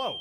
Hello.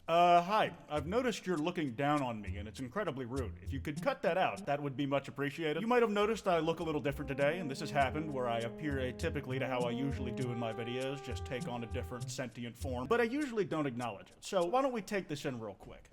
Hi. I've noticed you're looking down on me, and it's incredibly rude. If you could cut that out, that would be much appreciated. You might have noticed I look a little different today, and this has happened where I appear atypically to how I usually do in my videos, just take on a different sentient form, but I usually don't acknowledge it. So why don't we take this in real quick?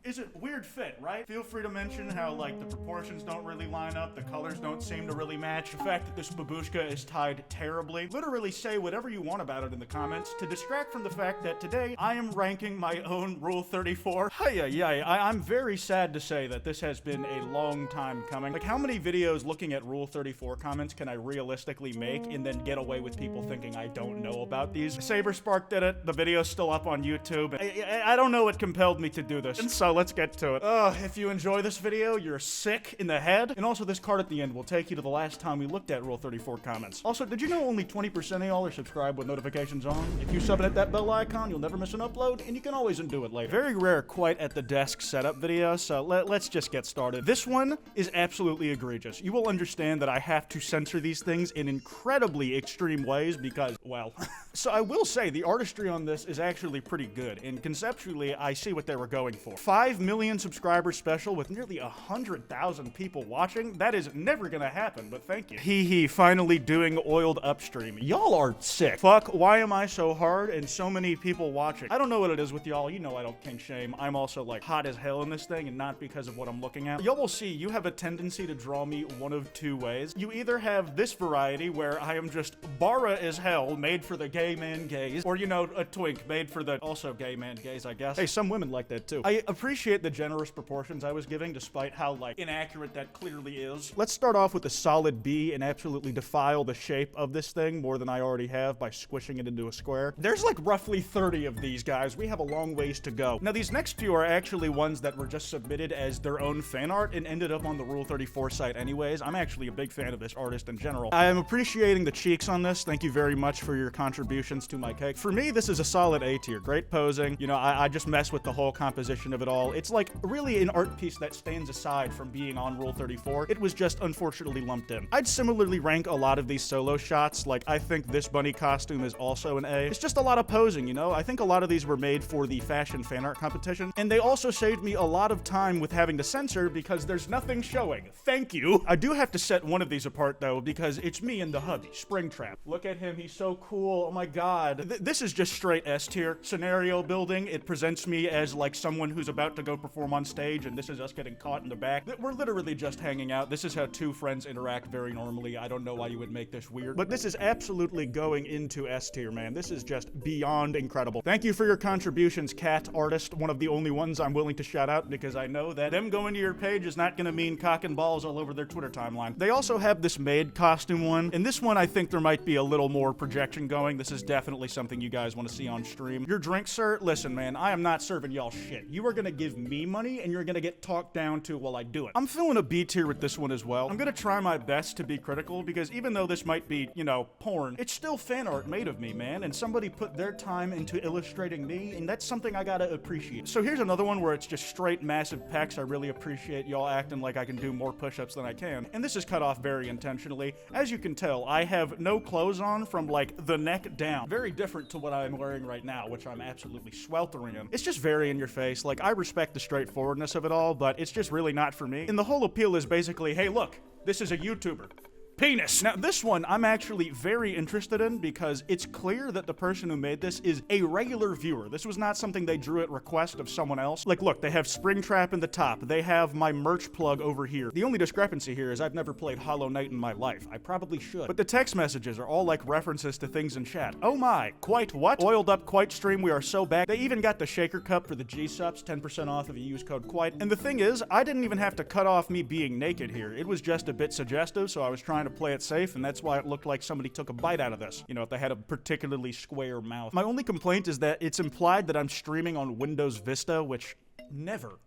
Is it weird fit, right? Feel free to mention how, like, the proportions don't really line up, the colors don't seem to really match, the fact that this babushka is tied terribly. Literally say whatever you want about it in the comments to distract from the fact that today I am ranking my own Rule 34. I'm very sad to say that this has been a long time coming. Like, how many videos looking at Rule 34 comments can I realistically make and then get away with people thinking I don't know about these? Saberspark did it, the video's still up on YouTube. I don't know what compelled me to do this, and so let's get to it. If you enjoy this video, you're sick in the head. And also, this card at the end will take you to the last time we looked at Rule 34 comments. Also, did you know only 20% of y'all are subscribed with notifications on? If you sub and hit that bell icon, you'll never miss an upload, and you can always undo it later. Very rare Kwite at the desk setup video, so let's just get started. This one is absolutely egregious. You will understand that I have to censor these things in incredibly extreme ways because, well... So I will say, the artistry on this is actually pretty good, and conceptually, I see what they were going for. 5 million subscriber special with nearly 100,000 people watching? That is never gonna happen, but thank you. Hee, finally doing oiled upstream. Y'all are sick. Fuck, why am I so hard and so many people watching? I don't know what it is with y'all. You know I don't kink shame. I'm also, like, hot as hell in this thing, and not because of what I'm looking at. Y'all will see, you have a tendency to draw me one of two ways. You either have this variety, where I am just bara as hell, made for the gay man gaze, or, you know, a twink made for the also gay man gaze, I guess. Hey, some women like that too. I appreciate the generous proportions I was giving, despite how, like, inaccurate that clearly is. Let's start off with a solid B and absolutely defile the shape of this thing more than I already have by squishing it into a square. There's like roughly 30 of these guys. We have a long ways to go. Now, these next few are actually ones that were just submitted as their own fan art and ended up on the Rule 34 site anyways. I'm actually a big fan of this artist in general. I am appreciating the cheeks on this. Thank you very much for your contributions to my cake. For me, this is a solid A tier. Great posing. You know, I just mess with the whole composition of it all. It's like really an art piece that stands aside from being on Rule 34. It was just unfortunately lumped in. I'd similarly rank a lot of these solo shots. Like, I think this bunny costume is also an A. It's just a lot of posing, you know? I think a lot of these were made for the fashion fan art competition, and they also saved me a lot of time with having to censor because there's nothing showing. Thank you. I do have to set one of these apart though, because it's me and the hubby, Springtrap. Look at him, he's so cool. Oh my god. This is just straight S tier. Scenario building, it presents me as like someone who's about to go perform on stage, and this is us getting caught in the back. We're literally just hanging out. This is how two friends interact very normally. I don't know why you would make this weird, but this is absolutely going into S tier, man. This is just beyond incredible. Thank you for your contributions, cat artist. One of the only ones I'm willing to shout out because I know that them going to your page is not gonna mean cock and balls all over their Twitter timeline. They also have this maid costume one. In this one, I think there might be a little more projection going. This is definitely something you guys want to see on stream. Your drink, sir? Listen, man, I am not serving y'all shit. You are gonna give me money and you're gonna get talked down to while I do it. I'm feeling a B tier with this one as well. I'm gonna try my best to be critical because even though this might be, you know, porn, it's still fan art made of me, man, and somebody put their time into illustrating me, and that's something I gotta appreciate. So here's another one where it's just straight massive pecs. I really appreciate y'all acting like I can do more push-ups than I can, and this is cut off very intentionally. As you can tell, I have no clothes on from, like, the neck down. Very different to what I'm wearing right now, which I'm absolutely sweltering in. It's just very in your face. Like, I respect the straightforwardness of it all, but it's just really not for me. And the whole appeal is basically, hey, look, this is a YouTuber. Penis. Now, this one I'm actually very interested in because it's clear that the person who made this is a regular viewer. This was not something they drew at request of someone else. Like, look, they have Springtrap in the top. They have my merch plug over here. The only discrepancy here is I've never played Hollow Knight in my life. I probably should. But the text messages are all like references to things in chat. Oh my, Kwite what? Oiled up Kwite stream, we are so back. They even got the shaker cup for the G-subs, 10% off if you use code Kwite. And the thing is, I didn't even have to cut off me being naked here. It was just a bit suggestive, so I was trying to play it safe, and that's why it looked like somebody took a bite out of this. You know, if they had a particularly square mouth. My only complaint is that it's implied that I'm streaming on Windows Vista, which never,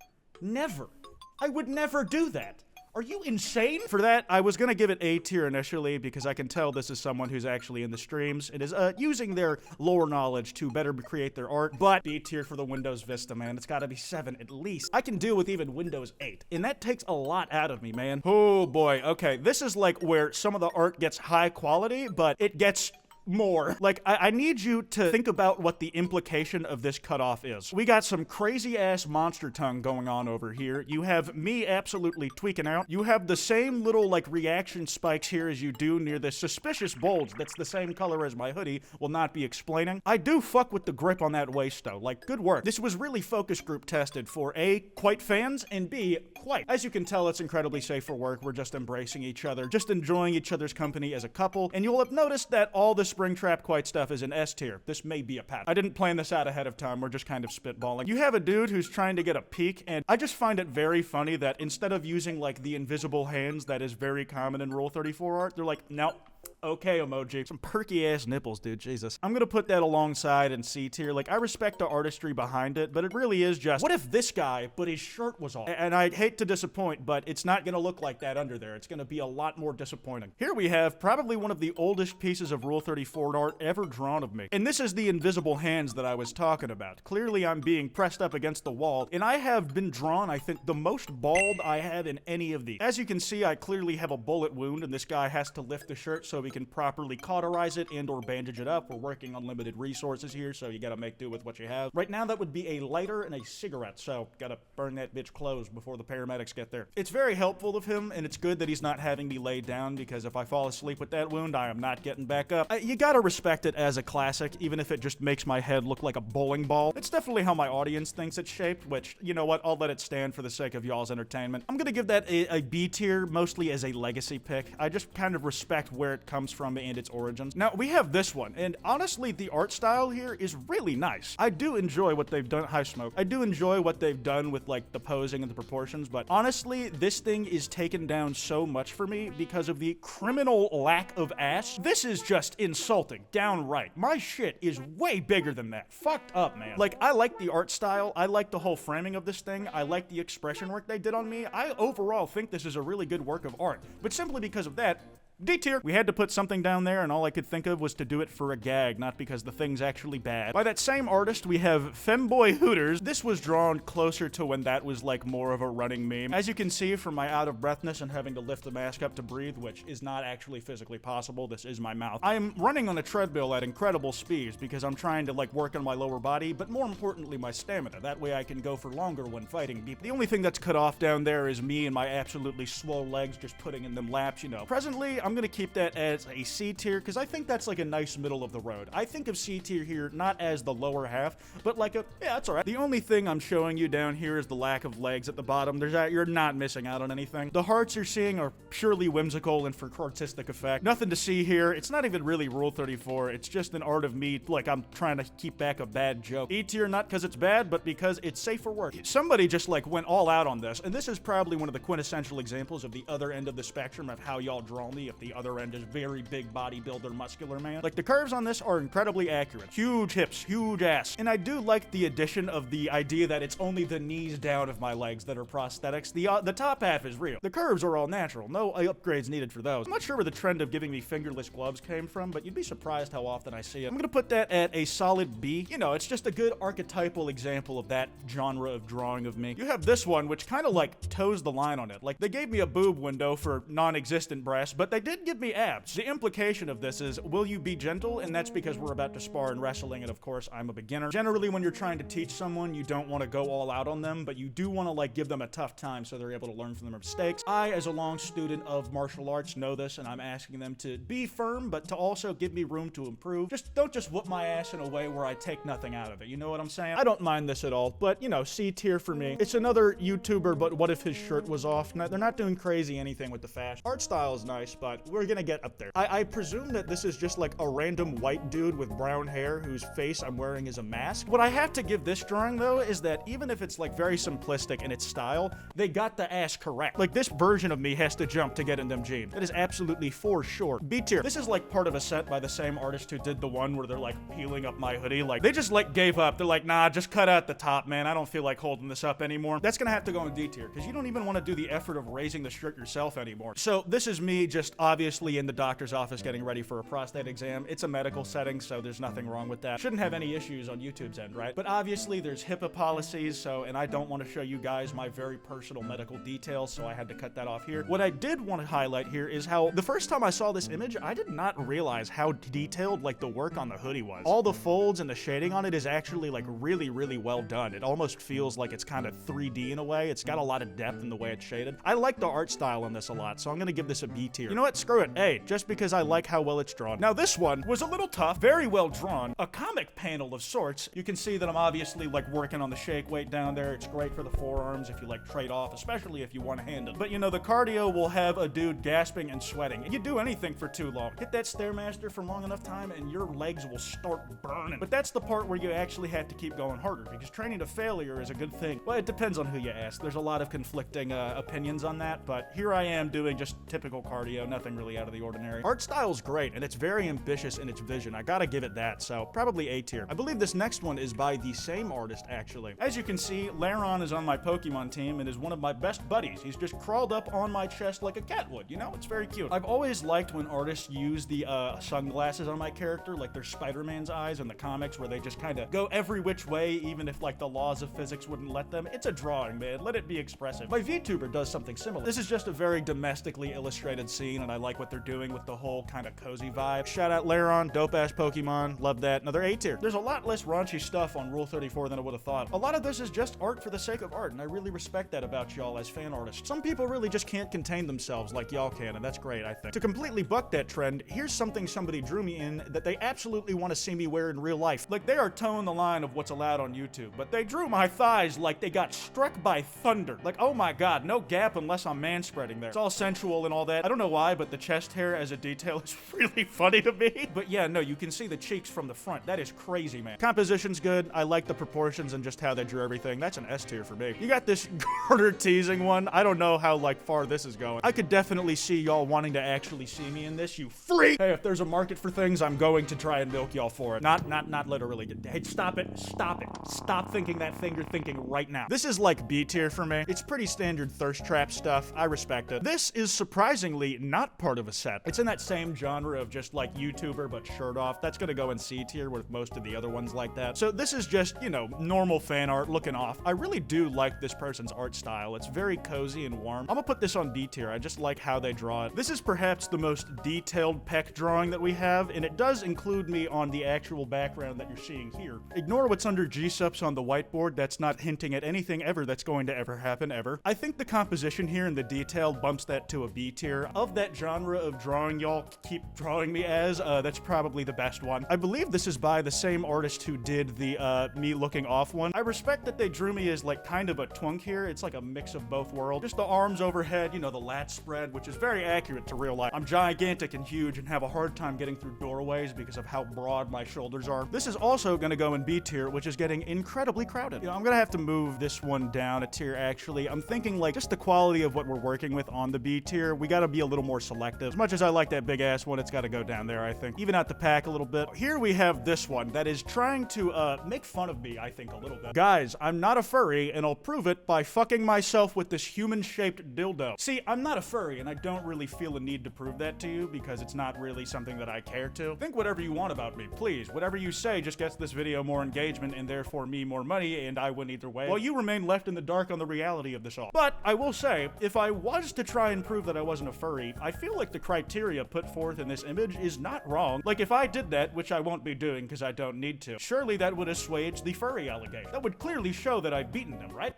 I would never do that. Are you insane? For that, I was gonna give it A tier initially because I can tell this is someone who's actually in the streams and is using their lore knowledge to better create their art, but B tier for the Windows Vista, man. It's gotta be 7 at least. I can deal with even Windows 8, and that takes a lot out of me, man. Oh boy, okay, this is like where some of the art gets high quality, but it gets more. Like, I need you to think about what the implication of this cutoff is. We got some crazy ass monster tongue going on over here. You have me absolutely tweaking out. You have the same little like reaction spikes here as you do near this suspicious bulge that's the same color as my hoodie. Will not be explaining. I do fuck with the grip on that waist though. Like, good work. This was really focus group tested for A, Kwite fans, and B, Kwite. As you can tell, it's incredibly safe for work. We're just embracing each other, just enjoying each other's company as a couple, and you'll have noticed that all the Springtrap Kwite stuff is in S tier. This may be a pattern. I didn't plan this out ahead of time. We're just kind of spitballing. You have a dude who's trying to get a peek, and I just find it very funny that instead of using like the invisible hands that is very common in Rule 34 art, they're like, nope. Okay, emoji. Some perky ass nipples, dude. Jesus. I'm gonna put that alongside in C tier. Like, I respect the artistry behind it, but it really is just, what if this guy, but his shirt was off? And I hate to disappoint, but it's not gonna look like that under there. It's gonna be a lot more disappointing. Here we have probably one of the oldest pieces of Rule 34 art ever drawn of me. And this is the invisible hands that I was talking about. Clearly, I'm being pressed up against the wall, and I have been drawn, I think, the most bald I have in any of these. As you can see, I clearly have a bullet wound, and this guy has to lift the shirt so he can properly cauterize it and or bandage it up. We're working on limited resources here, so you gotta make do with what you have. Right now, that would be a lighter and a cigarette, so gotta burn that bitch closed before the paramedics get there. It's very helpful of him, and it's good that he's not having me laid down, because if I fall asleep with that wound, I am not getting back up. You gotta respect it as a classic, even if it just makes my head look like a bowling ball. It's definitely how my audience thinks it's shaped, which, you know what, I'll let it stand for the sake of y'all's entertainment. I'm gonna give that a B tier, mostly as a legacy pick. I just kind of respect where it comes from and its origins. Now, we have this one, and honestly, the art style here is really nice. I do enjoy what they've done. Hi, Smoke. I do enjoy what they've done with, like, the posing and the proportions, but honestly, this thing is taken down so much for me because of the criminal lack of ass. This is just insulting, downright. My shit is way bigger than that. Fucked up, man. Like, I like the art style. I like the whole framing of this thing. I like the expression work they did on me. I overall think this is a really good work of art, but simply because of that, D tier. We had to put something down there, and all I could think of was to do it for a gag, not because the thing's actually bad. By that same artist, we have Femboy Hooters. This was drawn closer to when that was like more of a running meme. As you can see from my out of breathness and having to lift the mask up to breathe, which is not actually physically possible. This is my mouth. I am running on a treadmill at incredible speeds because I'm trying to like work on my lower body, but more importantly, my stamina. That way I can go for longer when fighting people. The only thing that's cut off down there is me and my absolutely swole legs just putting in them laps, you know. Presently, I'm gonna keep that as a C tier because I think that's like a nice middle of the road. I think of C tier here not as the lower half, but like a, yeah, that's alright. The only thing I'm showing you down here is the lack of legs at the bottom. You're not missing out on anything. The hearts you're seeing are purely whimsical and for artistic effect. Nothing to see here. It's not even really Rule 34. It's just an art of me, like I'm trying to keep back a bad joke. E tier not because it's bad, but because it's safe for work. Somebody just like went all out on this, and this is probably one of the quintessential examples of the other end of the spectrum of how y'all draw me if the other end is very big bodybuilder muscular man. Like the curves on this are incredibly accurate. Huge hips, huge ass. And I do like the addition of the idea that it's only the knees down of my legs that are prosthetics. The top half is real. The curves are all natural. No upgrades needed for those. I'm not sure where the trend of giving me fingerless gloves came from, but you'd be surprised how often I see it. I'm gonna put that at a solid B. You know, it's just a good archetypal example of that genre of drawing of me. You have this one, which kind of like toes the line on it. Like they gave me a boob window for non-existent breasts, but they did give me abs. The implication of this is, will you be gentle? And that's because we're about to spar in wrestling, and of course, I'm a beginner. Generally, when you're trying to teach someone, you don't want to go all out on them, but you do want to like give them a tough time so they're able to learn from their mistakes. I, as a long student of martial arts, know this, and I'm asking them to be firm, but to also give me room to improve. Don't just whoop my ass in a way where I take nothing out of it. You know what I'm saying? I don't mind this at all, but you know, C tier for me. It's another YouTuber, but what if his shirt was off? No, they're not doing crazy anything with the fashion. Art style is nice, but we're gonna get up there. I presume that this is just like a random white dude with brown hair whose face I'm wearing is a mask. What I have to give this drawing though is that even if it's like very simplistic in its style, they got the ass correct. Like this version of me has to jump to get in them jeans. That is absolutely for sure. B tier. This is like part of a set by the same artist who did the one where they're like peeling up my hoodie. Like they just like gave up. They're like, nah, just cut out the top, man. I don't feel like holding this up anymore. That's gonna have to go in D tier because you don't even want to do the effort of raising the shirt yourself anymore. So this is me just obviously in the doctor's office getting ready for a prostate exam. It's a medical setting, so there's nothing wrong with that. Shouldn't have any issues on YouTube's end, right? But obviously there's HIPAA policies, and I don't want to show you guys my very personal medical details, so I had to cut that off here. What I did want to highlight here is how the first time I saw this image, I did not realize how detailed like the work on the hoodie was. All the folds and the shading on it is actually like really, really well done. It almost feels like it's kind of 3D in a way. It's got a lot of depth in the way it's shaded. I like the art style on this a lot, so I'm gonna give this a B tier. You know what? Screw it. A, just because I like how well it's drawn. Now this one was a little tough, very well drawn, a comic panel of sorts. You can see that I'm obviously like working on the shake weight down there. It's great for the forearms if you like trade off, especially if you one-handed. But you know, the cardio will have a dude gasping and sweating. You do anything for too long. Hit that Stairmaster for long enough time and your legs will start burning. But that's the part where you actually have to keep going harder, because training to failure is a good thing. Well, it depends on who you ask. There's a lot of conflicting opinions on that, but here I am doing just typical cardio, nothing really out of the ordinary. Art style's great, and it's very ambitious in its vision. I gotta give it that, so probably A tier. I believe this next one is by the same artist, actually. As you can see, Laron is on my Pokemon team and is one of my best buddies. He's just crawled up on my chest like a cat would, you know? It's very cute. I've always liked when artists use the sunglasses on my character, like their Spider-Man's eyes in the comics, where they just kind of go every which way, even if like the laws of physics wouldn't let them. It's a drawing, man. Let it be expressive. My VTuber does something similar. This is just a very domestically illustrated scene, and I like what they're doing with the whole kind of cozy vibe. Shout out Laron, dope-ass Pokemon. Love that. Another A tier. There's a lot less raunchy stuff on Rule 34 than I would have thought. A lot of this is just art for the sake of art, and I really respect that about y'all as fan artists. Some people really just can't contain themselves like y'all can, and that's great, I think. To completely buck that trend, here's something somebody drew me in that they absolutely want to see me wear in real life. Like, they are towing the line of what's allowed on YouTube, but they drew my thighs like they got struck by thunder. Like, oh my god, no gap unless I'm man-spreading there. It's all sensual and all that. I don't know why, but the chest hair as a detail is really funny to me. But yeah, no, you can see the cheeks from the front. That is crazy, man. Composition's good. I like the proportions and just how they drew everything. That's an S tier for me. You got this garter teasing one. I don't know how like far this is going. I could definitely see y'all wanting to actually see me in this, you freak! Hey, if there's a market for things, I'm going to try and milk y'all for it. Not literally. Hey, stop it. Stop it. Stop thinking that thing you're thinking right now. This is like B tier for me. It's pretty standard thirst trap stuff. I respect it. This is surprisingly not part of a set. It's in that same genre of just like YouTuber but shirt off. That's gonna go in C tier with most of the other ones like that. So this is just, you know, normal fan art looking off. I really do like this person's art style. It's very cozy and warm. I'm gonna put this on B tier. I just like how they draw it. This is perhaps the most detailed peck drawing that we have, and it does include me on the actual background that you're seeing here. Ignore what's under G-subs on the whiteboard. That's not hinting at anything ever that's going to ever happen ever. I think the composition here and the detail bumps that to a B tier. Of that genre of drawing y'all keep drawing me as, that's probably the best one. I believe this is by the same artist who did the me looking off one. I respect that they drew me as like kind of a twunk here. It's like a mix of both worlds. Just the arms overhead, you know, the lat spread, which is very accurate to real life. I'm gigantic and huge and have a hard time getting through doorways because of how broad my shoulders are. This is also gonna go in B tier, which is getting incredibly crowded. You know, I'm gonna have to move this one down a tier actually. I'm thinking like just the quality of what we're working with on the B tier, we gotta be a little more selective. As much as I like that big ass one, it's gotta go down there, I think. Even out the pack a little bit. Here we have this one that is trying to make fun of me, I think, a little bit. Guys, I'm not a furry, and I'll prove it by fucking myself with this human-shaped dildo. See, I'm not a furry, and I don't really feel a need to prove that to you because it's not really something that I care to. Think whatever you want about me, please. Whatever you say just gets this video more engagement and therefore me more money, and I win either way, while you remain left in the dark on the reality of this all. But I will say, if I was to try and prove that I wasn't a furry, I feel like the criteria put forth in this image is not wrong. Like, if I did that, which I won't be doing because I don't need to, surely that would assuage the furry allegation. That would clearly show that I've beaten them, right?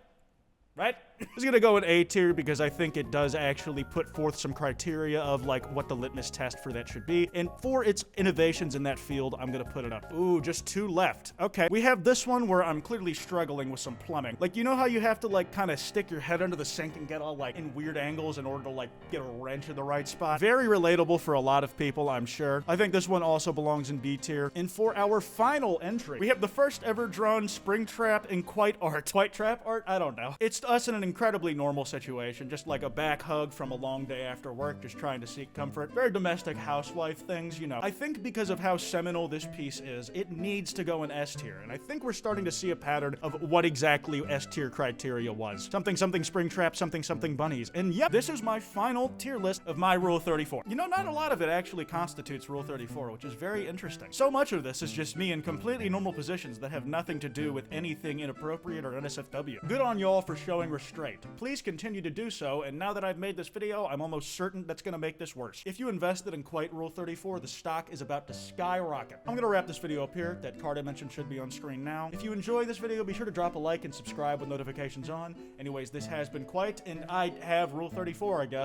Right? It's gonna go in A tier because I think it does actually put forth some criteria of like what the litmus test for that should be. And for its innovations in that field, I'm gonna put it up. Ooh, just 2 left. Okay, we have this one where I'm clearly struggling with some plumbing. Like, you know how you have to like kind of stick your head under the sink and get all like in weird angles in order to like get a wrench in the right spot? Very relatable for a lot of people, I'm sure. I think this one also belongs in B tier. And for our final entry, we have the first ever drawn Springtrap and Kwite art. Kwite trap art? I don't know. It's just us in an incredibly normal situation, just like a back hug from a long day after work, just trying to seek comfort. Very domestic housewife things, you know. I think because of how seminal this piece is, it needs to go in S tier, and I think we're starting to see a pattern of what exactly S tier criteria was. Something something Springtrap, something something bunnies. And yep, this is my final tier list of my Rule 34. You know, not a lot of it actually constitutes Rule 34, which is very interesting. So much of this is just me in completely normal positions that have nothing to do with anything inappropriate or NSFW. Good on y'all for showing restraint. Please continue to do so, and now that I've made this video, I'm almost certain that's gonna make this worse. If you invested in Kwite Rule 34, the stock is about to skyrocket. I'm gonna wrap this video up here. That card I mentioned should be on screen now. If you enjoy this video, be sure to drop a like and subscribe with notifications on. Anyways, this has been Kwite, and I have Rule 34, I guess.